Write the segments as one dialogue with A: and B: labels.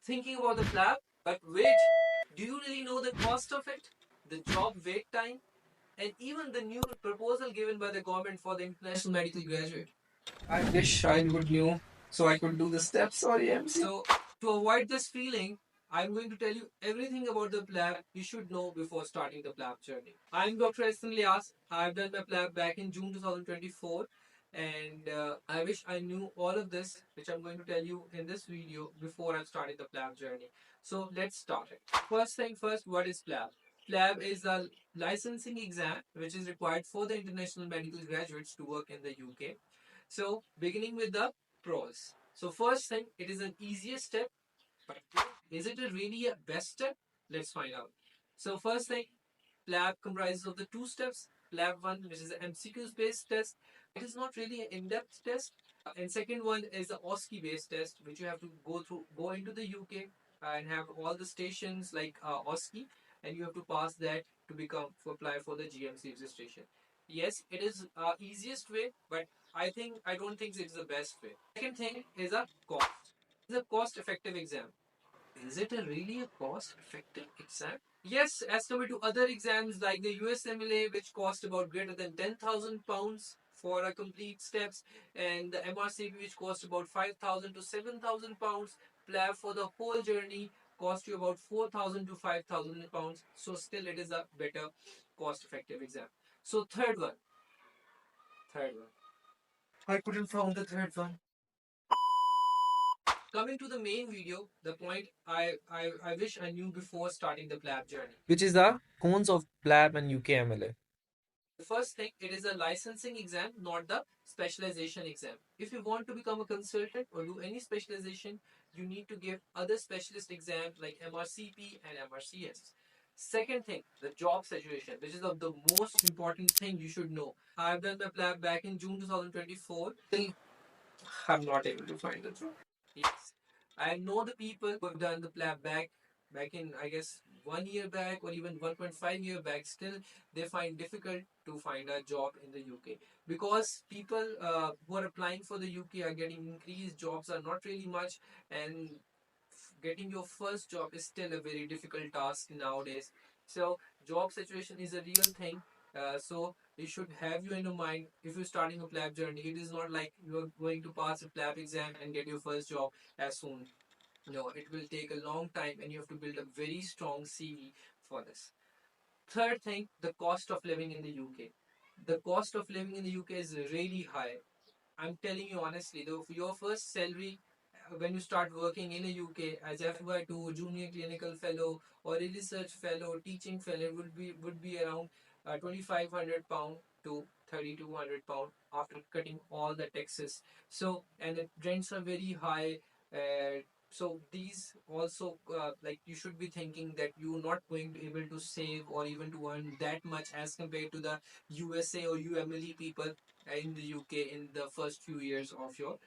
A: Thinking about the PLAB, but wait, do you really know the cost of it? The job wait time? And even the new proposal given by the government for the international medical graduate. I wish I would knew so I could do the steps. Sorry, MC. So to avoid this feeling, I'm going to tell you everything about the PLAB you should know before starting the PLAB journey. I'm Dr. Ehsan Lias. I've done my PLAB back in June 2024, and I wish I knew all of this, which I'm going to tell you in this video before I've started the PLAB journey. So let's start it. First thing first, what is PLAB? PLAB is a licensing exam which is required for the international medical graduates to work in the UK. So, beginning with the pros. So, first thing, it is an easiest step, but is it really a best step? Let's find out. So, first thing, PLAB comprises of the two steps. PLAB 1, which is an MCQs based test. It is not really an in depth test. And second one is the OSCE based test, which you have to go into the UK and have all the stations like OSCE, and you have to pass that to apply for the GMC registration. Yes, it is easiest way, but I don't think it's the best way. Second thing is a cost. It's a cost effective exam. Is it really a cost effective exam? Yes, as compared to other exams like the USMLA, which cost about greater than £10,000 for a complete steps, and the MRCP, which cost about £5,000 to £7,000, PLAB for the whole journey cost you about £4,000 to £5,000. So still, it is a better cost effective exam. So third one. I couldn't find the third one. Coming to the main video, the point I wish I knew before starting the PLAB journey, which is the cons of PLAB and UKMLA. The first thing, it is a licensing exam, not the specialization exam. If you want to become a consultant or do any specialization, you need to give other specialist exams like MRCP and MRCS. Second thing, the job situation, which is the most important thing you should know. I've done the PLAB back in June 2024. Till I'm not able to find the job. Yes. I know the people who have done the PLAB back in I guess 1 year back or even 1.5 year back. Still, they find difficult to find a job in the UK because people who are applying for the UK are getting increased. Jobs are not really much, and getting your first job is still a very difficult task nowadays. So, job situation is a real thing. So it should have you in your mind if you're starting a PLAB journey. It is not like you're going to pass a PLAB exam and get your first job as soon. No, it will take a long time and you have to build a very strong CV for this. Third thing, the cost of living in the UK. The cost of living in the UK is really high. I'm telling you honestly, though, your first salary when you start working in a UK as FY2, junior clinical fellow, or a research fellow, teaching fellow would be around £2,500 to £3,200 after cutting all the taxes. So and the rents are very high. So these also like you should be thinking that you're not going to able to save or even to earn that much as compared to the USA or UMLE people in the UK in the first few years of your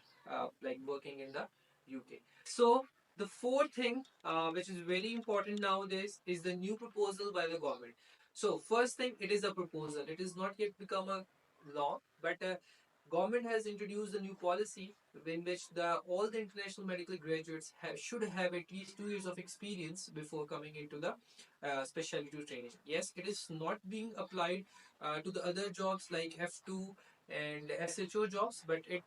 A: like working in the UK. So the fourth thing, which is very important nowadays, is the new proposal by the government. So first thing, it is a proposal. It is not yet become a law, but government has introduced a new policy in which the all the international medical graduates should have at least 2 years of experience before coming into the specialty training. Yes, it is not being applied to the other jobs like F2 and SHO jobs, but it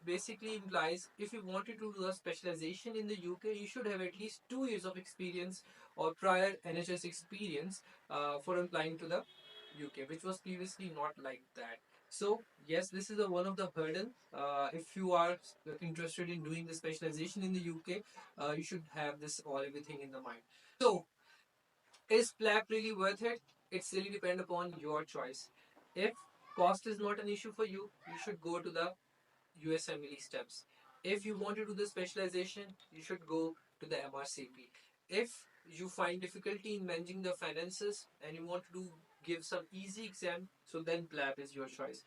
A: basically implies if you wanted to do a specialization in the UK, you should have at least 2 years of experience or prior NHS experience for applying to the UK, which was previously not like that. So yes, this is one of the hurdle. If you are interested in doing the specialization in the UK, you should have this all everything in the mind. So is PLAB really worth it? It's really depend upon your choice. If cost is not an issue for you, you should go to the USMLE steps. If you want to do the specialization, you should go to the MRCP. If you find difficulty in managing the finances and you want to give some easy exam, so then PLAB is your choice.